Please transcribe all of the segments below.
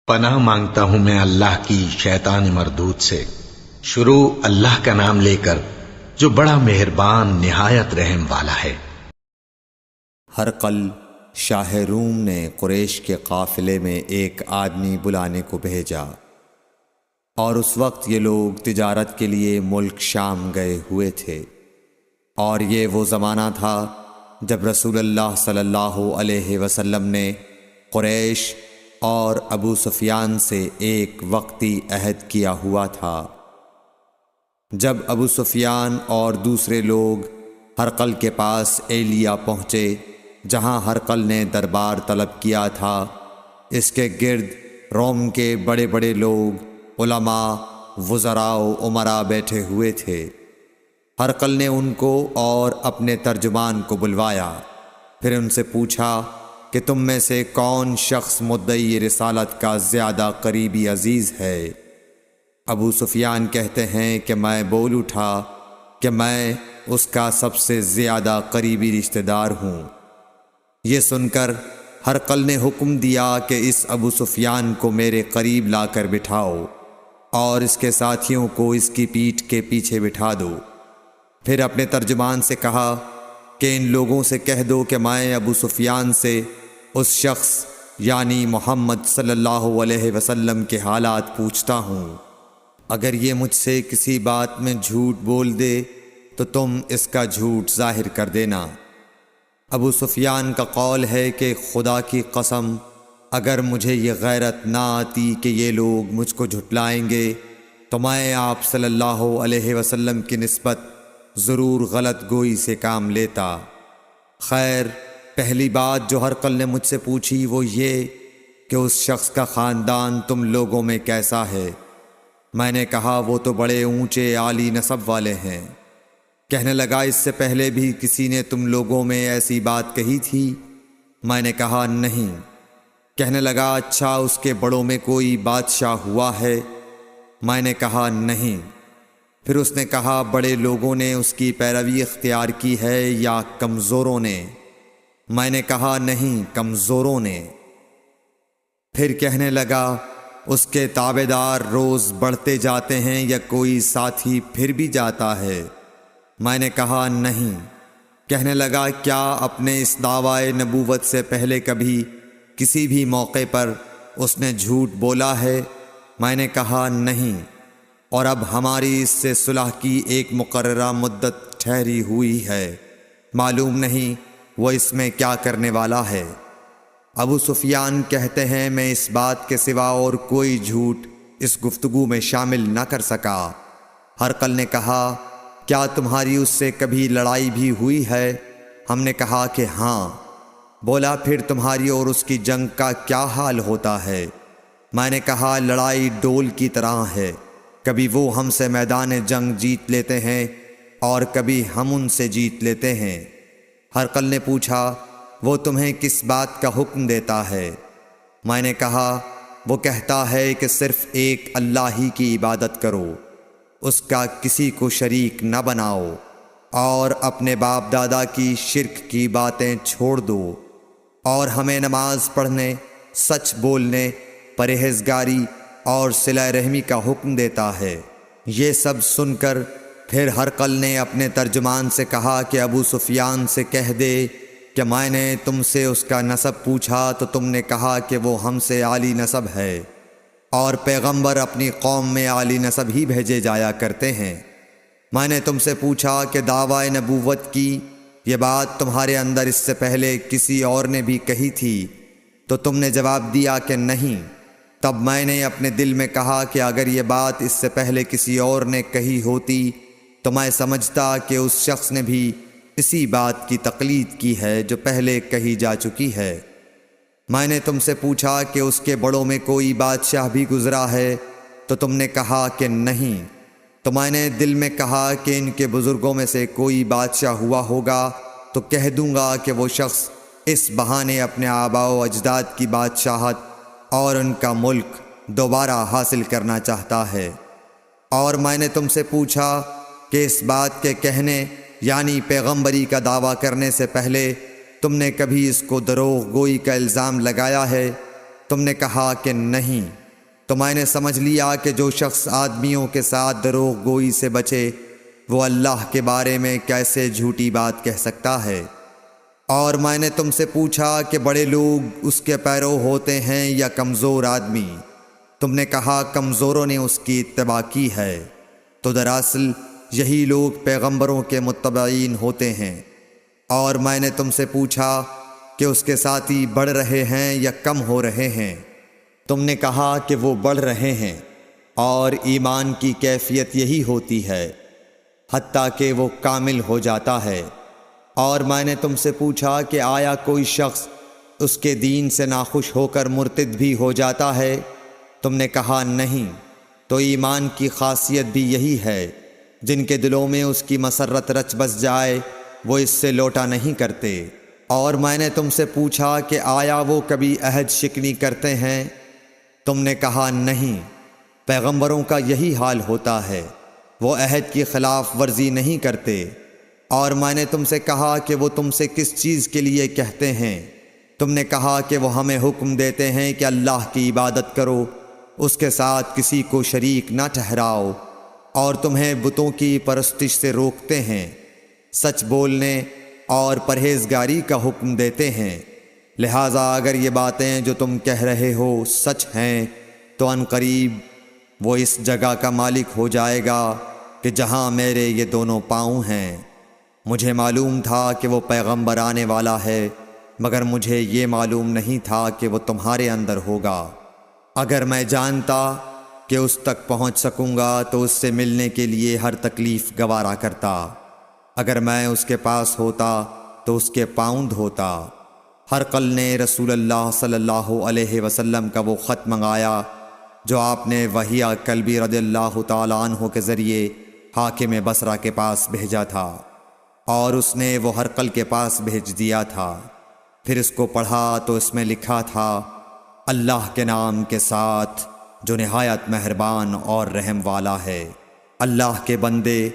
پناہ مانگتا ہوں میں اللہ کی شیطان مردود سے۔ شروع اللہ کا نام لے کر جو بڑا مہربان نہایت رحم والا ہے۔ ہرقل شاہ روم نے قریش کے قافلے میں ایک آدمی بلانے کو بھیجا، اور اس وقت یہ لوگ تجارت کے لیے ملک شام گئے ہوئے تھے، اور یہ وہ زمانہ تھا جب رسول اللہ صلی اللہ علیہ وسلم نے قریش اور ابو سفیان سے ایک وقتی عہد کیا ہوا تھا۔ جب ابو سفیان اور دوسرے لوگ ہرقل کے پاس ایلیا پہنچے جہاں ہرقل نے دربار طلب کیا تھا، اس کے گرد روم کے بڑے بڑے لوگ، علماء، وزراء و امراء بیٹھے ہوئے تھے۔ ہرقل نے ان کو اور اپنے ترجمان کو بلوایا، پھر ان سے پوچھا کہ تم میں سے کون شخص مدعی رسالت کا زیادہ قریبی عزیز ہے؟ ابو سفیان کہتے ہیں کہ میں بول اٹھا کہ میں اس کا سب سے زیادہ قریبی رشتہ دار ہوں۔ یہ سن کر ہرقل نے حکم دیا کہ اس ابو سفیان کو میرے قریب لا کر بٹھاؤ اور اس کے ساتھیوں کو اس کی پیٹھ کے پیچھے بٹھا دو۔ پھر اپنے ترجمان سے کہا کہ ان لوگوں سے کہہ دو کہ میں ابو سفیان سے اس شخص یعنی محمد صلی اللہ علیہ وسلم کے حالات پوچھتا ہوں، اگر یہ مجھ سے کسی بات میں جھوٹ بول دے تو تم اس کا جھوٹ ظاہر کر دینا۔ ابو سفیان کا قول ہے کہ خدا کی قسم اگر مجھے یہ غیرت نہ آتی کہ یہ لوگ مجھ کو جھٹلائیں گے تو میں آپ صلی اللہ علیہ وسلم کی نسبت ضرور غلط گوئی سے کام لیتا۔ خیر، پہلی بات جو ہرقل نے مجھ سے پوچھی وہ یہ کہ اس شخص کا خاندان تم لوگوں میں کیسا ہے؟ میں نے کہا وہ تو بڑے اونچے عالی نسب والے ہیں۔ کہنے لگا اس سے پہلے بھی کسی نے تم لوگوں میں ایسی بات کہی تھی؟ میں نے کہا نہیں۔ کہنے لگا اچھا اس کے بڑوں میں کوئی بادشاہ ہوا ہے؟ میں نے کہا نہیں۔ پھر اس نے کہا بڑے لوگوں نے اس کی پیروی اختیار کی ہے یا کمزوروں نے؟ میں نے کہا نہیں، کمزوروں نے۔ پھر کہنے لگا اس کے تابعدار روز بڑھتے جاتے ہیں یا کوئی ساتھی پھر بھی جاتا ہے؟ میں نے کہا نہیں۔ کہنے لگا کیا اپنے اس دعوی نبوت سے پہلے کبھی کسی بھی موقع پر اس نے جھوٹ بولا ہے؟ میں نے کہا نہیں، اور اب ہماری اس سے صلح کی ایک مقررہ مدت ٹھہری ہوئی ہے، معلوم نہیں وہ اس میں کیا کرنے والا ہے۔ ابو سفیان کہتے ہیں میں اس بات کے سوا اور کوئی جھوٹ اس گفتگو میں شامل نہ کر سکا۔ ہرقل نے کہا کیا تمہاری اس سے کبھی لڑائی بھی ہوئی ہے؟ ہم نے کہا کہ ہاں۔ بولا پھر تمہاری اور اس کی جنگ کا کیا حال ہوتا ہے؟ میں نے کہا لڑائی ڈول کی طرح ہے، کبھی وہ ہم سے میدان جنگ جیت لیتے ہیں اور کبھی ہم ان سے جیت لیتے ہیں۔ ہرقل نے پوچھا وہ تمہیں کس بات کا حکم دیتا ہے؟ میں نے کہا وہ کہتا ہے کہ صرف ایک اللہ ہی کی عبادت کرو، اس کا کسی کو شریک نہ بناؤ، اور اپنے باپ دادا کی شرک کی باتیں چھوڑ دو، اور ہمیں نماز پڑھنے، سچ بولنے، پرہیزگاری اور صلہ رحمی کا حکم دیتا ہے۔ یہ سب سن کر پھر ہرقل نے اپنے ترجمان سے کہا کہ ابو سفیان سے کہہ دے کہ میں نے تم سے اس کا نسب پوچھا تو تم نے کہا کہ وہ ہم سے عالی نسب ہے، اور پیغمبر اپنی قوم میں عالی نسب ہی بھیجے جایا کرتے ہیں۔ میں نے تم سے پوچھا کہ دعوی نبوت کی یہ بات تمہارے اندر اس سے پہلے کسی اور نے بھی کہی تھی؟ تو تم نے جواب دیا کہ نہیں۔ تب میں نے اپنے دل میں کہا کہ اگر یہ بات اس سے پہلے کسی اور نے کہی ہوتی تو میں سمجھتا کہ اس شخص نے بھی اسی بات کی تقلید کی ہے جو پہلے کہی جا چکی ہے۔ میں نے تم سے پوچھا کہ اس کے بڑوں میں کوئی بادشاہ بھی گزرا ہے؟ تو تم نے کہا کہ نہیں۔ تو میں نے دل میں کہا کہ ان کے بزرگوں میں سے کوئی بادشاہ ہوا ہوگا تو کہہ دوں گا کہ وہ شخص اس بہانے اپنے آباء و اجداد کی بادشاہت اور ان کا ملک دوبارہ حاصل کرنا چاہتا ہے۔ اور میں نے تم سے پوچھا کہ اس بات کے کہنے یعنی پیغمبری کا دعویٰ کرنے سے پہلے تم نے کبھی اس کو دروغ گوئی کا الزام لگایا ہے؟ تم نے کہا کہ نہیں، تو میں نے سمجھ لیا کہ جو شخص آدمیوں کے ساتھ دروغ گوئی سے بچے وہ اللہ کے بارے میں کیسے جھوٹی بات کہہ سکتا ہے۔ اور میں نے تم سے پوچھا کہ بڑے لوگ اس کے پیرو ہوتے ہیں یا کمزور آدمی؟ تم نے کہا کمزوروں نے اس کی اتباع کی ہے، تو دراصل یہی لوگ پیغمبروں کے متبعین ہوتے ہیں۔ اور میں نے تم سے پوچھا کہ اس کے ساتھی بڑھ رہے ہیں یا کم ہو رہے ہیں؟ تم نے کہا کہ وہ بڑھ رہے ہیں، اور ایمان کی کیفیت یہی ہوتی ہے حتیٰ کہ وہ کامل ہو جاتا ہے۔ اور میں نے تم سے پوچھا کہ آیا کوئی شخص اس کے دین سے ناخوش ہو کر مرتد بھی ہو جاتا ہے؟ تم نے کہا نہیں، تو ایمان کی خاصیت بھی یہی ہے، جن کے دلوں میں اس کی مسرت رچ بس جائے وہ اس سے لوٹا نہیں کرتے۔ اور میں نے تم سے پوچھا کہ آیا وہ کبھی عہد شکنی کرتے ہیں؟ تم نے کہا نہیں، پیغمبروں کا یہی حال ہوتا ہے، وہ عہد کی خلاف ورزی نہیں کرتے۔ اور میں نے تم سے کہا کہ وہ تم سے کس چیز کے لیے کہتے ہیں؟ تم نے کہا کہ وہ ہمیں حکم دیتے ہیں کہ اللہ کی عبادت کرو، اس کے ساتھ کسی کو شریک نہ ٹھہراؤ، اور تمہیں بتوں کی پرستش سے روکتے ہیں، سچ بولنے اور پرہیزگاری کا حکم دیتے ہیں۔ لہٰذا اگر یہ باتیں جو تم کہہ رہے ہو سچ ہیں تو ان قریب وہ اس جگہ کا مالک ہو جائے گا کہ جہاں میرے یہ دونوں پاؤں ہیں۔ مجھے معلوم تھا کہ وہ پیغمبر آنے والا ہے، مگر مجھے یہ معلوم نہیں تھا کہ وہ تمہارے اندر ہوگا۔ اگر میں جانتا کہ اس تک پہنچ سکوں گا تو اس سے ملنے کے لیے ہر تکلیف گوارا کرتا۔ اگر میں اس کے پاس ہوتا تو اس کے پاؤں دھوتا۔ ہرقل نے رسول اللہ صلی اللہ علیہ وسلم کا وہ خط منگایا جو آپ نے وہیہ کلبی رضی اللہ تعالیٰ عنہ کے ذریعے حاکم بصرہ کے پاس بھیجا تھا، اور اس نے وہ ہرقل کے پاس بھیج دیا تھا۔ پھر اس کو پڑھا تو اس میں لکھا تھا، اللہ کے نام کے ساتھ جو نہایت مہربان اور رحم والا ہے۔ اللہ کے بندے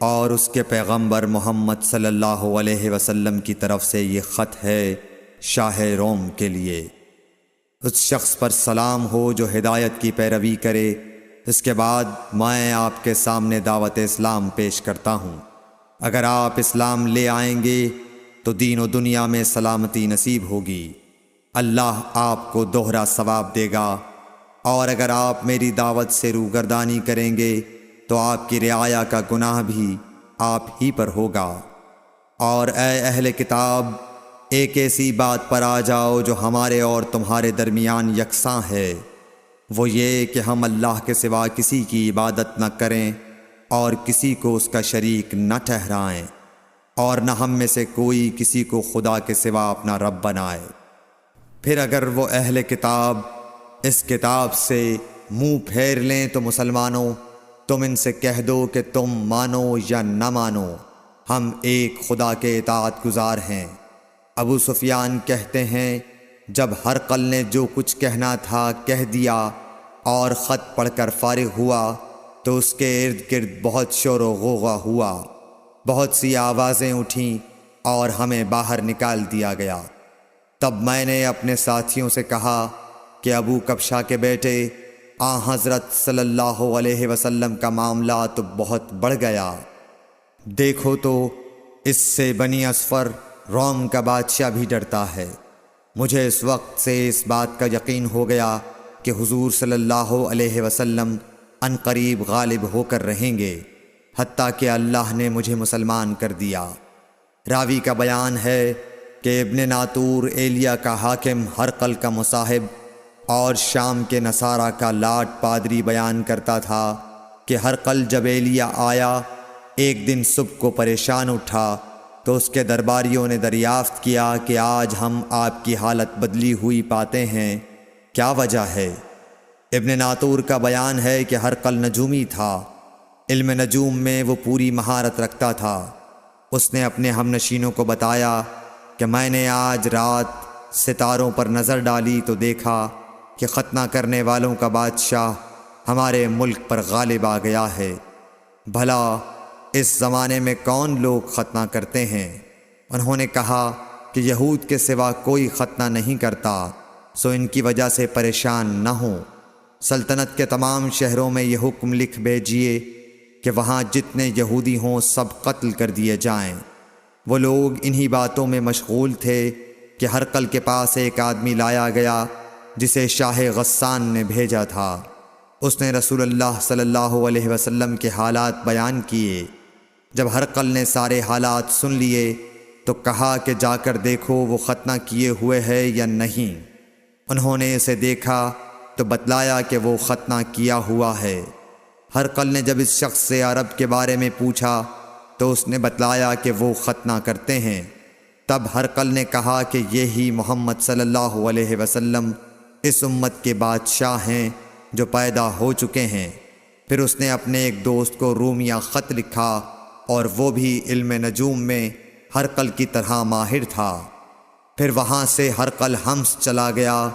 اور اس کے پیغمبر محمد صلی اللہ علیہ وسلم کی طرف سے یہ خط ہے شاہ روم کے لیے۔ اس شخص پر سلام ہو جو ہدایت کی پیروی کرے۔ اس کے بعد میں آپ کے سامنے دعوت اسلام پیش کرتا ہوں۔ اگر آپ اسلام لے آئیں گے تو دین و دنیا میں سلامتی نصیب ہوگی، اللہ آپ کو دوہرا ثواب دے گا۔ اور اگر آپ میری دعوت سے روگردانی کریں گے تو آپ کی رعایا کا گناہ بھی آپ ہی پر ہوگا۔ اور اے اہل کتاب، ایک ایسی بات پر آ جاؤ جو ہمارے اور تمہارے درمیان یکساں ہے، وہ یہ کہ ہم اللہ کے سوا کسی کی عبادت نہ کریں اور کسی کو اس کا شریک نہ ٹھہرائیں، اور نہ ہم میں سے کوئی کسی کو خدا کے سوا اپنا رب بنائے۔ پھر اگر وہ اہل کتاب اس کتاب سے منہ پھیر لیں تو مسلمانوں، تم ان سے کہہ دو کہ تم مانو یا نہ مانو، ہم ایک خدا کے اطاعت گزار ہیں۔ ابو سفیان کہتے ہیں، جب ہرقل نے جو کچھ کہنا تھا کہہ دیا اور خط پڑھ کر فارغ ہوا تو اس کے ارد گرد بہت شور و غوغا ہوا، بہت سی آوازیں اٹھیں اور ہمیں باہر نکال دیا گیا۔ تب میں نے اپنے ساتھیوں سے کہا کہ ابو کبشہ کے بیٹے حضرت صلی اللہ علیہ وسلم کا معاملہ تو بہت بڑھ گیا۔ دیکھو تو اس سے بنی اصفر روم کا بادشاہ بھی ڈرتا ہے۔ مجھے اس وقت سے اس بات کا یقین ہو گیا کہ حضور صلی اللہ علیہ وسلم ان قریب غالب ہو کر رہیں گے، حتیٰ کہ اللہ نے مجھے مسلمان کر دیا۔ راوی کا بیان ہے کہ ابن ناطور ایلیا کا حاکم ہرقل کا مصاحب اور شام کے نصارہ کا لاٹ پادری بیان کرتا تھا کہ ہرقل جب ایلیا آیا ایک دن صبح کو پریشان اٹھا تو اس کے درباریوں نے دریافت کیا کہ آج ہم آپ کی حالت بدلی ہوئی پاتے ہیں، کیا وجہ ہے؟ ابن ناطور کا بیان ہے کہ ہرقل نجومی تھا، علم نجوم میں وہ پوری مہارت رکھتا تھا۔ اس نے اپنے ہم نشینوں کو بتایا کہ میں نے آج رات ستاروں پر نظر ڈالی تو دیکھا کہ ختنہ کرنے والوں کا بادشاہ ہمارے ملک پر غالب آ گیا ہے۔ بھلا اس زمانے میں کون لوگ ختنہ کرتے ہیں؟ انہوں نے کہا کہ یہود کے سوا کوئی ختنہ نہیں کرتا، سو ان کی وجہ سے پریشان نہ ہوں۔ سلطنت کے تمام شہروں میں یہ حکم لکھ بھیجیے کہ وہاں جتنے یہودی ہوں سب قتل کر دیے جائیں۔ وہ لوگ انہی باتوں میں مشغول تھے کہ ہرقل کے پاس ایک آدمی لایا گیا جسے شاہ غسان نے بھیجا تھا۔ اس نے رسول اللہ صلی اللہ علیہ وسلم کے حالات بیان کیے۔ جب ہرقل نے سارے حالات سن لیے تو کہا کہ جا کر دیکھو وہ ختنہ کیے ہوئے ہے یا نہیں۔ انہوں نے اسے دیکھا تو بتلایا کہ وہ ختنہ کیا ہوا ہے۔ ہرقل نے جب اس شخص سے عرب کے بارے میں پوچھا تو اس نے بتلایا کہ وہ ختنہ کرتے ہیں۔ تب ہرقل نے کہا کہ یہی محمد صلی اللہ علیہ وسلم اس امت کے بادشاہ ہیں جو پیدا ہو چکے ہیں۔ پھر اس نے اپنے ایک دوست کو رومیہ خط لکھا اور وہ بھی علم نجوم میں ہرقل کی طرح ماہر تھا۔ پھر وہاں سے ہرقل حمص چلا گیا۔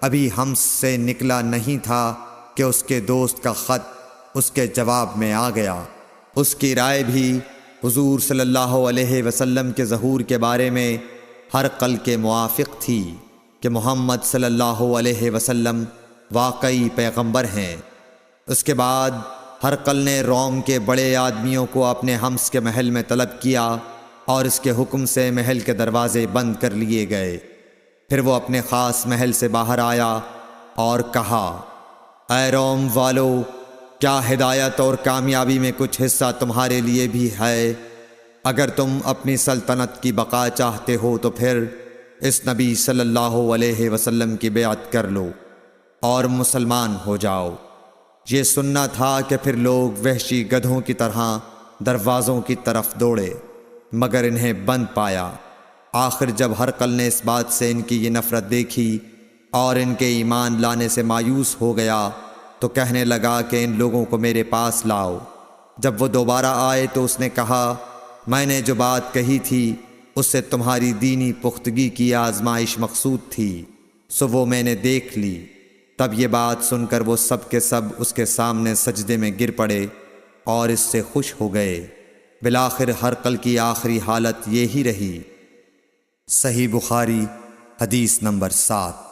ابھی حمص سے نکلا نہیں تھا کہ اس کے دوست کا خط اس کے جواب میں آ گیا۔ اس کی رائے بھی حضور صلی اللہ علیہ وسلم کے ظہور کے بارے میں ہرقل کے موافق تھی کہ محمد صلی اللہ علیہ وسلم واقعی پیغمبر ہیں۔ اس کے بعد ہرقل نے روم کے بڑے آدمیوں کو اپنے حمص کے محل میں طلب کیا اور اس کے حکم سے محل کے دروازے بند کر لیے گئے۔ پھر وہ اپنے خاص محل سے باہر آیا اور کہا، اے روم والو، کیا ہدایت اور کامیابی میں کچھ حصہ تمہارے لیے بھی ہے؟ اگر تم اپنی سلطنت کی بقا چاہتے ہو تو پھر اس نبی صلی اللہ علیہ وسلم کی بیعت کر لو اور مسلمان ہو جاؤ۔ یہ سننا تھا کہ پھر لوگ وحشی گدھوں کی طرح دروازوں کی طرف دوڑے، مگر انہیں بند پایا۔ آخر جب ہرقل نے اس بات سے ان کی یہ نفرت دیکھی اور ان کے ایمان لانے سے مایوس ہو گیا تو کہنے لگا کہ ان لوگوں کو میرے پاس لاؤ۔ جب وہ دوبارہ آئے تو اس نے کہا، میں نے جو بات کہی تھی اس سے تمہاری دینی پختگی کی آزمائش مقصود تھی، سو وہ میں نے دیکھ لی۔ تب یہ بات سن کر وہ سب کے سب اس کے سامنے سجدے میں گر پڑے اور اس سے خوش ہو گئے۔ بالآخر ہرقل کی آخری حالت یہی رہی۔ صحیح بخاری حدیث نمبر 7۔